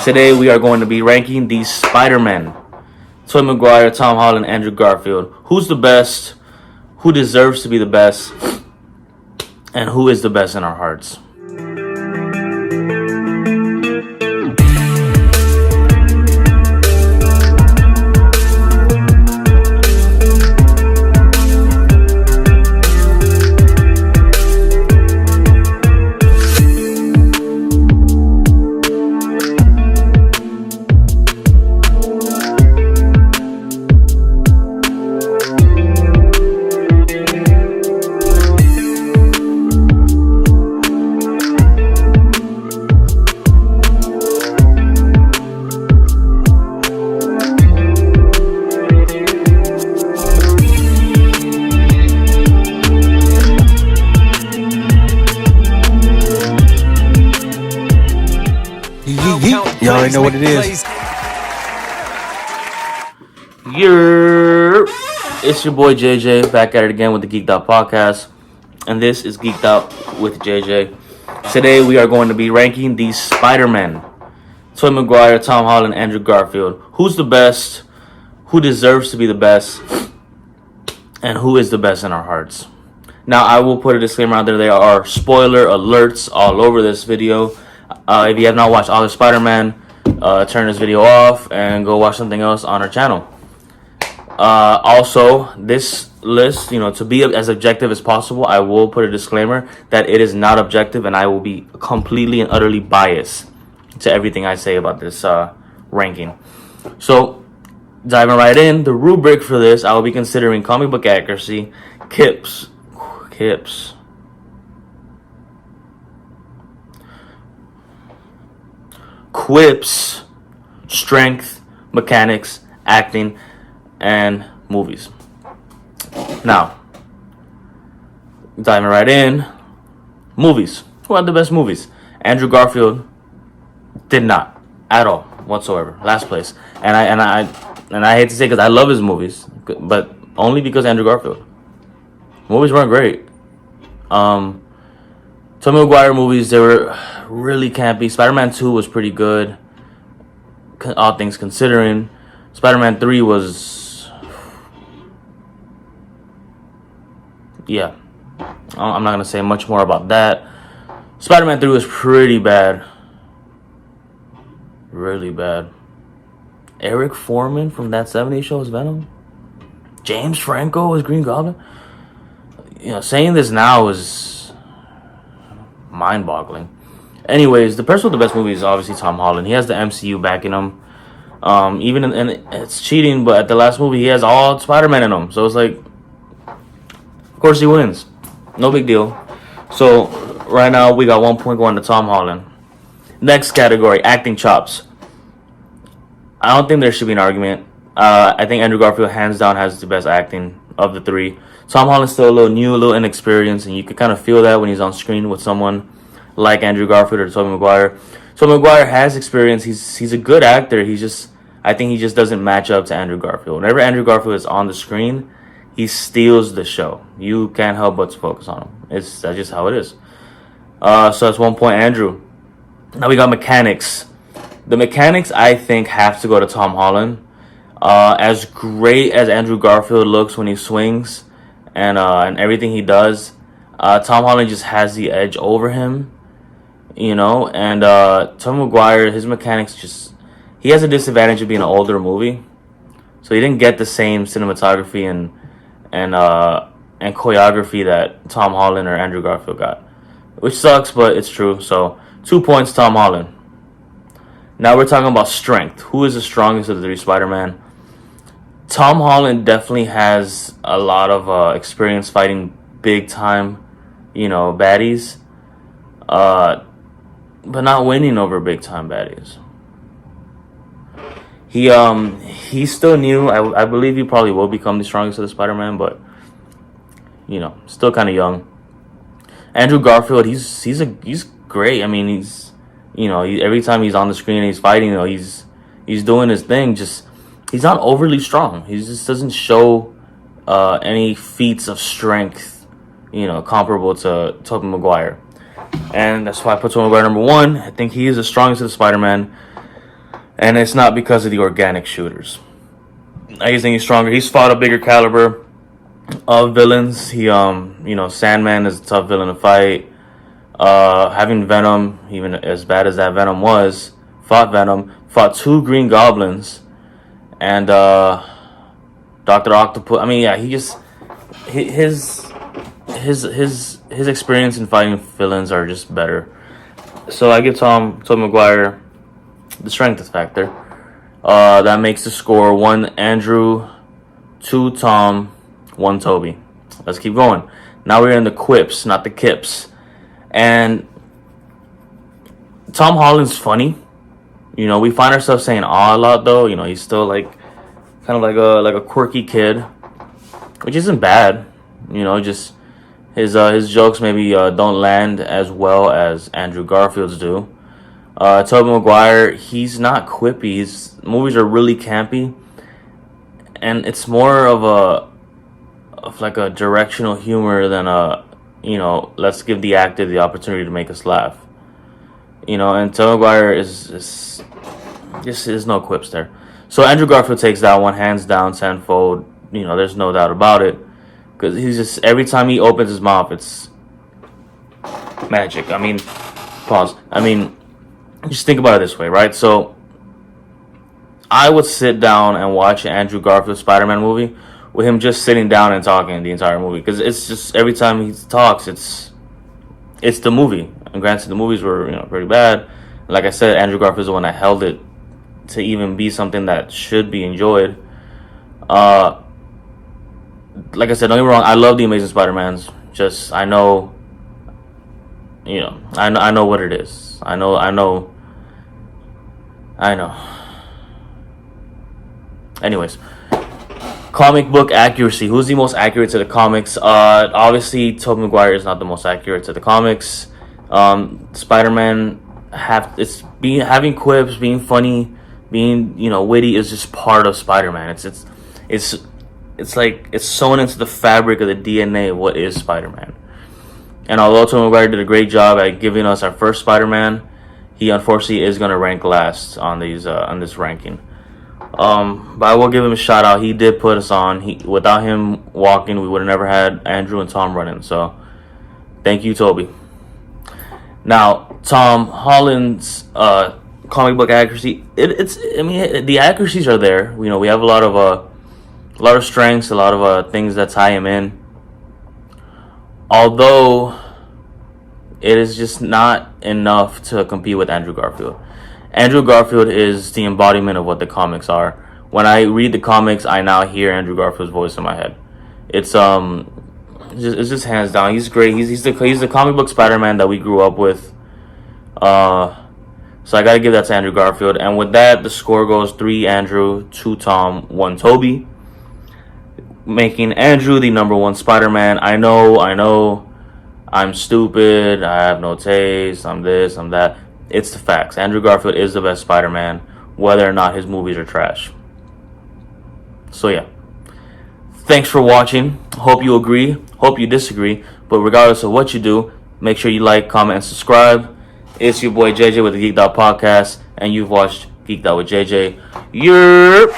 Today we are going to be ranking these Spider-Men. Tobey Maguire, Tom Holland, Andrew Garfield. Who's the best? Who deserves to be the best? And who is the best in our hearts? Y'all already know what it is. It's your boy JJ back at it again with the Geekedout podcast, and this is Geeked Out with JJ. Today we are going to be ranking these Spider-Men. Tobey Maguire, Tom Holland, Andrew Garfield. Who's the best? Who deserves to be the best? And who is the best in our hearts? Now I will put a disclaimer out there. There are spoiler alerts all over this video. If you have not watched all the Spider-Man, turn this video off and go watch something else on our channel. Also, this list, to be as objective as possible, I will put a disclaimer that it is not objective and I will be completely and utterly biased to everything I say about this ranking. So, diving right in, the rubric for this, I will be considering comic book accuracy, quips, strength, mechanics, acting, and movies. Now, diving right in, movies. Who had the best movies? Andrew Garfield did not at all whatsoever. Last place. And I hate to say because I love his movies, but only because Andrew Garfield. Movies weren't great. Tobey Maguire movies, they were really campy. Spider-Man 2 was pretty good, all things considering. Spider-Man 3 was... yeah. I'm not going to say much more about that. Spider-Man 3 was pretty bad. Really bad. Eric Foreman from That 70s Show was Venom. James Franco was Green Goblin. Saying this now is mind-boggling. Anyways, the person with the best movie is obviously Tom Holland. He has the MCU backing him. Even and it's cheating, but at the last movie he has all Spider-Man in him. So it's like, of course he wins. No big deal. So right now we got 1 point going to Tom Holland. Next category, acting chops. I don't think there should be an argument. I think Andrew Garfield hands down has the best acting of the three. Tom Holland's still a little new, a little inexperienced, and you can kind of feel that when he's on screen with someone like Andrew Garfield or Tobey Maguire. Tobey Maguire has experience. He's a good actor. I think he just doesn't match up to Andrew Garfield. Whenever Andrew Garfield is on the screen, he steals the show. You can't help but to focus on him. That's just how it is. So that's 1 point, Andrew. Now we got mechanics. The mechanics, I think, have to go to Tom Holland. As great as Andrew Garfield looks when he swings and everything he does, Tom Holland just has the edge over him, and Tom Maguire, his mechanics he has a disadvantage of being an older movie, so he didn't get the same cinematography and choreography that Tom Holland or Andrew Garfield got, which sucks, but it's true. So 2 points, Tom Holland. Now we're talking about strength. Who is the strongest of the three Spider-Man? Tom Holland definitely has a lot of experience fighting big time, baddies, but not winning over big time baddies. He's still new. I believe he probably will become the strongest of the Spider-Man, but still kind of young. Andrew Garfield, he's great. I mean, he's every time he's on the screen and he's fighting, he's doing his thing. Just he's not overly strong. He just doesn't show any feats of strength, comparable to Tobey Maguire. And that's why I put Tobey Maguire number one. I think he is the strongest of the Spider-Man. And it's not because of the organic shooters. I just think he's stronger. He's fought a bigger caliber of villains. He, Sandman is a tough villain to fight. Having Venom, even as bad as that Venom was, fought 2 Green Goblins, and Dr. Octopus. I mean, yeah, his experience in fighting villains are just better. So I give Tobey Maguire the strength factor. That makes the score 1 Andrew, 2 Tom, 1 Toby. Let's keep going. Now we're in the quips, not the kips. And Tom Holland's funny. We find ourselves saying "aw" a lot, though. He's still kind of like a quirky kid, which isn't bad. Just his jokes maybe don't land as well as Andrew Garfield's do. Tobey Maguire, he's not quippy. His movies are really campy, and it's more of a directional humor than let's give the actor the opportunity to make us laugh. And Tobey Maguire is no quips there. So Andrew Garfield takes that one hands down tenfold. There's no doubt about it, because he's just, every time he opens his mouth, it's magic. I mean, pause. I mean, just think about it this way, right? So I would sit down and watch an Andrew Garfield Spider-Man movie with him just sitting down and talking the entire movie, because it's just, every time he talks, it's the movie. And granted, the movies were pretty bad. Like I said, Andrew Garfield's the one that held it to even be something that should be enjoyed. Like I said, don't get me wrong, I love the Amazing Spider-Mans. Just, I know what it is. I know. Anyways, comic book accuracy. Who's the most accurate to the comics? Obviously, Tobey Maguire is not the most accurate to the comics. Spider-Man having quips, being funny, being witty is just part of Spider-Man. It's like it's sewn into the fabric of the DNA of what is Spider-Man. And although Tobey Maguire did a great job at giving us our first Spider-Man, he unfortunately is going to rank last on this ranking. But I will give him a shout out. He did put us on. Without him walking, we would have never had Andrew and Tom running. So thank you, Toby. Now, Tom Holland's comic book accuracy. The accuracies are there. We have a lot of strengths, a lot of things that tie him in. Although it is just not enough to compete with Andrew Garfield. Andrew Garfield is the embodiment of what the comics are. When I read the comics, I now hear Andrew Garfield's voice in my head. It's just hands down. He's great. He's the comic book Spider-Man that we grew up with. So I gotta give that to Andrew Garfield. And with that, the score goes 3 Andrew, 2 Tom, 1 Toby, making Andrew the number 1 Spider-Man. I know. I'm stupid. I have no taste. I'm this. I'm that. It's the facts. Andrew Garfield is the best Spider-Man, whether or not his movies are trash. So yeah. Thanks for watching. Hope you agree. Hope you disagree. But regardless of what you do, make sure you like, comment, and subscribe. It's your boy JJ with the Geeked Out Podcast, and you've watched Geeked Out with JJ. Yerp!